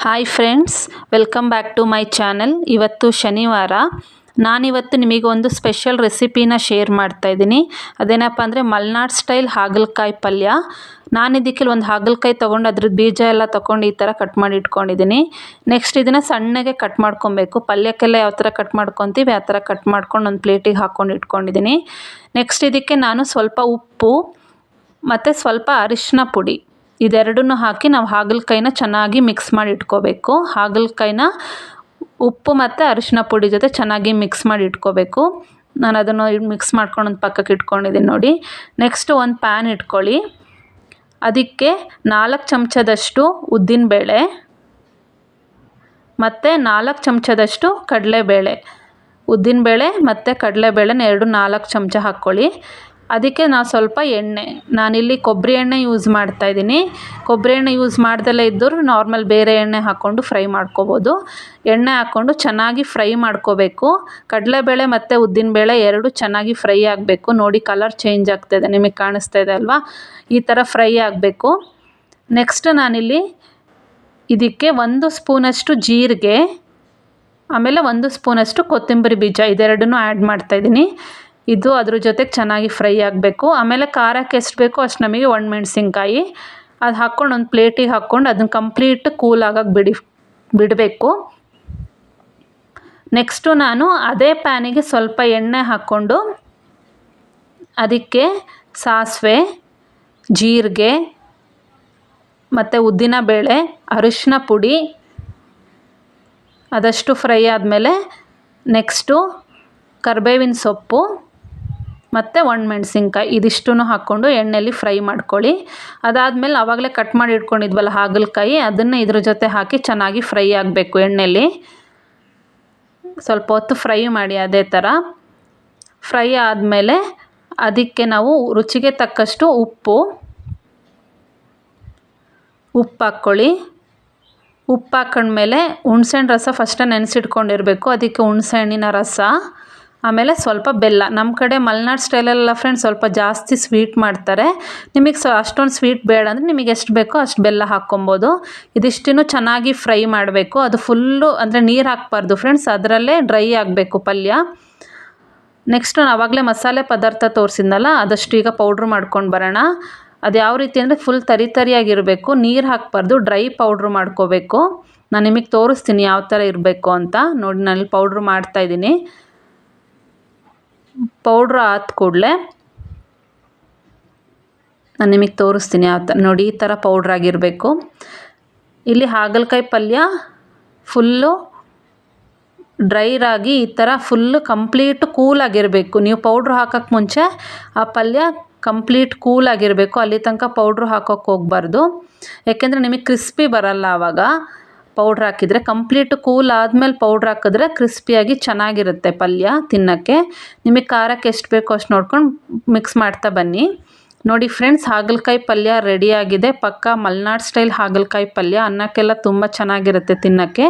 Hi friends, welcome back to my channel. ಇವತ್ತು ಶನಿವಾರ. ನಾನಿವತ್ತು ನಿಮಗೊಂದು ಸ್ಪೆಷಲ್ ರೆಸಿಪಿನ ಶೇರ್ ಮಾಡ್ತಾಯಿದ್ದೀನಿ. ಅದೇನಪ್ಪ ಅಂದರೆ ಮಲ್ನಾಡ್ ಸ್ಟೈಲ್ ಹಾಗಲಕಾಯಿ ಪಲ್ಯ. ನಾನು ಇದಕ್ಕೆ ಒಂದು ಹಾಗಲಕಾಯಿ ತೊಗೊಂಡು ಅದ್ರ ಬೀಜ ಎಲ್ಲ ತೊಗೊಂಡು ಈ ಥರ ಕಟ್ ಮಾಡಿ ಇಟ್ಕೊಂಡಿದ್ದೀನಿ. ನೆಕ್ಸ್ಟ್ ಇದನ್ನು ಸಣ್ಣಗೆ ಕಟ್ ಮಾಡ್ಕೊಬೇಕು. ಪಲ್ಯಕ್ಕೆಲ್ಲ ಯಾವ ಥರ ಕಟ್ ಮಾಡ್ಕೊತೀವಿ ಆ ಥರ ಕಟ್ ಮಾಡ್ಕೊಂಡು ಒಂದು ಪ್ಲೇಟಿಗೆ ಹಾಕ್ಕೊಂಡು ಇಟ್ಕೊಂಡಿದ್ದೀನಿ. ನೆಕ್ಸ್ಟ್ ಇದಕ್ಕೆ ನಾನು ಸ್ವಲ್ಪ ಉಪ್ಪು ಮತ್ತು ಸ್ವಲ್ಪ ಅರಿಶಿನ ಪುಡಿ ಇದೆರಡನ್ನೂ ಹಾಕಿ ನಾವು ಹಾಗಲಕಾಯಿನ ಚೆನ್ನಾಗಿ ಮಿಕ್ಸ್ ಮಾಡಿ ಇಟ್ಕೋಬೇಕು. ಹಾಗಲಕಾಯಿನ ಉಪ್ಪು ಮತ್ತು ಅರಿಶಿನ ಪುಡಿ ಜೊತೆ ಚೆನ್ನಾಗಿ ಮಿಕ್ಸ್ ಮಾಡಿ ಇಟ್ಕೋಬೇಕು. ನಾನು ಅದನ್ನು ಮಿಕ್ಸ್ ಮಾಡ್ಕೊಂಡು ಒಂದು ಪಕ್ಕಕ್ಕೆ ಇಟ್ಕೊಂಡಿದ್ದೀನಿ ನೋಡಿ. ನೆಕ್ಸ್ಟು ಒಂದು ಪ್ಯಾನ್ ಇಟ್ಕೊಳ್ಳಿ. ಅದಕ್ಕೆ 4 ಚಮಚದಷ್ಟು ಉದ್ದಿನಬೇಳೆ ಮತ್ತು 4 ಚಮಚದಷ್ಟು ಕಡಲೆಬೇಳೆ. ಉದ್ದಿನಬೇಳೆ ಮತ್ತು ಕಡಲೆಬೇಳೆನ 4 ಚಮಚ ಹಾಕ್ಕೊಳ್ಳಿ. ಅದಕ್ಕೆ ನಾವು ಸ್ವಲ್ಪ ಎಣ್ಣೆ, ನಾನಿಲ್ಲಿ ಕೊಬ್ಬರಿ ಎಣ್ಣೆ ಯೂಸ್ ಮಾಡ್ತಾಯಿದ್ದೀನಿ. ಕೊಬ್ಬರಿ ಎಣ್ಣೆ ಯೂಸ್ ಮಾಡ್ದಲೇ ಇದ್ದರೂ ನಾರ್ಮಲ್ ಬೇರೆ ಎಣ್ಣೆ ಹಾಕ್ಕೊಂಡು ಫ್ರೈ ಮಾಡ್ಕೋಬೋದು. ಎಣ್ಣೆ ಹಾಕ್ಕೊಂಡು ಚೆನ್ನಾಗಿ ಫ್ರೈ ಮಾಡ್ಕೋಬೇಕು. ಕಡಲೆಬೇಳೆ ಮತ್ತು ಉದ್ದಿನಬೇಳೆ ಎರಡೂ ಚೆನ್ನಾಗಿ ಫ್ರೈ ಆಗಬೇಕು. ನೋಡಿ, ಕಲರ್ ಚೇಂಜ್ ಆಗ್ತಾಯಿದೆ, ನಿಮಗೆ ಕಾಣಿಸ್ತಾ ಇದೆ ಅಲ್ವಾ? ಈ ಥರ ಫ್ರೈ ಆಗಬೇಕು. ನೆಕ್ಸ್ಟ್ ನಾನಿಲ್ಲಿ ಇದಕ್ಕೆ 1 ಸ್ಪೂನಷ್ಟು ಜೀರಿಗೆ, ಆಮೇಲೆ 1 ಸ್ಪೂನಷ್ಟು ಕೊತ್ತಂಬರಿ ಬೀಜ ಇದೆರಡನ್ನೂ ಆ್ಯಡ್ ಮಾಡ್ತಾಯಿದ್ದೀನಿ. ಇದು ಅದ್ರ ಜೊತೆಗೆ ಚೆನ್ನಾಗಿ ಫ್ರೈ ಆಗಬೇಕು. ಆಮೇಲೆ ಖಾರಕ್ಕೆ ಎಷ್ಟು ಬೇಕೋ ಅಷ್ಟು ನಮಗೆ ಒಣಮೆಣ್ಸಿನ್ಕಾಯಿ ಅದು ಹಾಕ್ಕೊಂಡು ಒಂದು ಪ್ಲೇಟಿಗೆ ಹಾಕ್ಕೊಂಡು ಅದನ್ನು ಕಂಪ್ಲೀಟ್ ಕೂಲ್ ಆಗಕ್ಕೆ ಬಿಡಬೇಕು. ನೆಕ್ಸ್ಟು ನಾನು ಅದೇ ಪ್ಯಾನಿಗೆ ಸ್ವಲ್ಪ ಎಣ್ಣೆ ಹಾಕ್ಕೊಂಡು ಅದಕ್ಕೆ ಸಾಸಿವೆ, ಜೀರಿಗೆ ಮತ್ತು ಉದ್ದಿನಬೇಳೆ, ಅರಿಶಿನ ಪುಡಿ ಅದಷ್ಟು ಫ್ರೈ ಆದಮೇಲೆ ನೆಕ್ಸ್ಟು ಕರಿಬೇವಿನ ಸೊಪ್ಪು ಮತ್ತು ಒಣಮೆಣ್ಸಿನ್ಕಾಯಿ ಇದಿಷ್ಟನ್ನು ಹಾಕ್ಕೊಂಡು ಎಣ್ಣೆಯಲ್ಲಿ ಫ್ರೈ ಮಾಡ್ಕೊಳ್ಳಿ. ಅದಾದಮೇಲೆ ಆವಾಗಲೇ ಕಟ್ ಮಾಡಿ ಇಟ್ಕೊಂಡಿದ್ವಲ್ಲ ಹಾಗಲಕಾಯಿ, ಅದನ್ನು ಇದ್ರ ಜೊತೆ ಹಾಕಿ ಚೆನ್ನಾಗಿ ಫ್ರೈ ಆಗಬೇಕು. ಎಣ್ಣೆಯಲ್ಲಿ ಸ್ವಲ್ಪ ಹೊತ್ತು ಫ್ರೈ ಮಾಡಿ. ಅದೇ ಥರ ಫ್ರೈ ಆದಮೇಲೆ ಅದಕ್ಕೆ ನಾವು ರುಚಿಗೆ ತಕ್ಕಷ್ಟು ಉಪ್ಪು ಹಾಕ್ಕೊಳ್ಳಿ. ಉಪ್ಪು ಹಾಕೊಂಡ್ಮೇಲೆ ಹುಣ್ಸೆಹಣ್ಣು ರಸ ಫಸ್ಟೇ ನೆನೆಸಿಟ್ಕೊಂಡಿರಬೇಕು. ಅದಕ್ಕೆ ಹುಣ್ಸೆಹಣ್ಣಿನ ರಸ, ಆಮೇಲೆ ಸ್ವಲ್ಪ ಬೆಲ್ಲ. ನಮ್ಮ ಕಡೆ ಮಲೆನಾಡು ಸ್ಟೈಲೆಲ್ಲ ಫ್ರೆಂಡ್ಸ್ ಸ್ವಲ್ಪ ಜಾಸ್ತಿ ಸ್ವೀಟ್ ಮಾಡ್ತಾರೆ. ನಿಮಗೆ ಅಷ್ಟೊಂದು ಸ್ವೀಟ್ ಬೇಡ ಅಂದರೆ ನಿಮಗೆ ಎಷ್ಟು ಬೇಕೋ ಅಷ್ಟು ಬೆಲ್ಲ ಹಾಕ್ಕೊಬೋದು. ಇದಿಷ್ಟನ್ನು ಚೆನ್ನಾಗಿ ಫ್ರೈ ಮಾಡಬೇಕು. ಅದು ಫುಲ್ಲು ಅಂದರೆ ನೀರು ಹಾಕಬಾರ್ದು ಫ್ರೆಂಡ್ಸ್, ಅದರಲ್ಲೇ ಡ್ರೈ ಆಗಬೇಕು ಪಲ್ಯ. ನೆಕ್ಸ್ಟ್ ನಾನು ಆವಾಗಲೇ ಮಸಾಲೆ ಪದಾರ್ಥ ತೋರಿಸಿದ್ನಲ್ಲ, ಅದಷ್ಟು ಈಗ ಪೌಡ್ರ್ ಮಾಡ್ಕೊಂಡು ಬರೋಣ. ಅದು ಯಾವ ರೀತಿ ಅಂದರೆ ಫುಲ್ ತರಿಯಾಗಿರಬೇಕು, ನೀರು ಹಾಕಬಾರ್ದು, ಡ್ರೈ ಪೌಡ್ರ್ ಮಾಡ್ಕೋಬೇಕು. ನಾನು ನಿಮಗೆ ತೋರಿಸ್ತೀನಿ ಯಾವ ಥರ ಇರಬೇಕು ಅಂತ. ನೋಡಿ, ನಾನು ಪೌಡ್ರ್ ಮಾಡ್ತಾಯಿದ್ದೀನಿ. ಪೌಡ್ರ್ ಆದ ಕೂಡಲೇ ನಾನು ನಿಮಗೆ ತೋರಿಸ್ತೀನಿ ಯಾವ ಥರ. ನೋಡಿ, ಈ ಥರ ಪೌಡ್ರ್ ಆಗಿರಬೇಕು. ಇಲ್ಲಿ ಹಾಗಲಕಾಯಿ ಪಲ್ಯ ಫುಲ್ಲು ಡ್ರೈ ಆಗಿ ಈ ಥರ ಫುಲ್ಲು ಕಂಪ್ಲೀಟ್ ಕೂಲಾಗಿರಬೇಕು. ನೀವು ಪೌಡ್ರ್ ಹಾಕೋಕ್ಕೆ ಮುಂಚೆ ಆ ಪಲ್ಯ ಕಂಪ್ಲೀಟ್ ಕೂಲಾಗಿರಬೇಕು. ಅಲ್ಲಿ ತನಕ ಪೌಡ್ರ್ ಹಾಕೋಕ್ಕೆ ಹೋಗಬಾರ್ದು, ಯಾಕೆಂದರೆ ನಿಮಗೆ ಕ್ರಿಸ್ಪಿ ಬರಲ್ಲ. ಆವಾಗ ಪೌಡ್ರ್ ಹಾಕಿದರೆ ಕಂಪ್ಲೀಟ್ ಕೂಲ್ ಆದಮೇಲೆ ಪೌಡ್ರ್ ಹಾಕಿದ್ರೆ ಕ್ರಿಸ್ಪಿಯಾಗಿ ಚೆನ್ನಾಗಿರುತ್ತೆ ಪಲ್ಯ ತಿನ್ನೋಕ್ಕೆ. ನಿಮಗೆ ಖಾರಕ್ಕೆ ಎಷ್ಟು ಬೇಕೋ ಅಷ್ಟು ನೋಡ್ಕೊಂಡು ಮಿಕ್ಸ್ ಮಾಡ್ತಾ ಬನ್ನಿ. ನೋಡಿ ಫ್ರೆಂಡ್ಸ್, ಹಾಗಲಕಾಯಿ ಪಲ್ಯ ರೆಡಿಯಾಗಿದೆ. ಪಕ್ಕಾ ಮಲ್ನಾಡ್ ಸ್ಟೈಲ್ ಹಾಗಲಕಾಯಿ ಪಲ್ಯ. ಅನ್ನಕ್ಕೆಲ್ಲ ತುಂಬ ಚೆನ್ನಾಗಿರುತ್ತೆ ತಿನ್ನೋಕ್ಕೆ.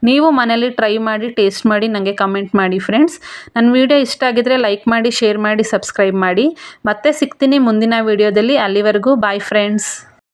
ನೀವು ಮನೇಲಿ ಟ್ರೈ ಮಾಡಿ, ಟೇಸ್ಟ್ ಮಾಡಿ ನನಗೆ ಕಮೆಂಟ್ ಮಾಡಿ ಫ್ರೆಂಡ್ಸ್. ನನ್ನ ವಿಡಿಯೋ ಇಷ್ಟ ಆಗಿದ್ರೆ ಲೈಕ್ ಮಾಡಿ, ಶೇರ್ ಮಾಡಿ, ಸಬ್ಸ್ಕ್ರೈಬ್ ಮಾಡಿ. ಮತ್ತೆ ಸಿಗ್ತೀನಿ ಮುಂದಿನ ವಿಡಿಯೋದಲ್ಲಿ. ಅಲ್ಲಿವರೆಗೂ ಬಾಯ್ ಫ್ರೆಂಡ್ಸ್.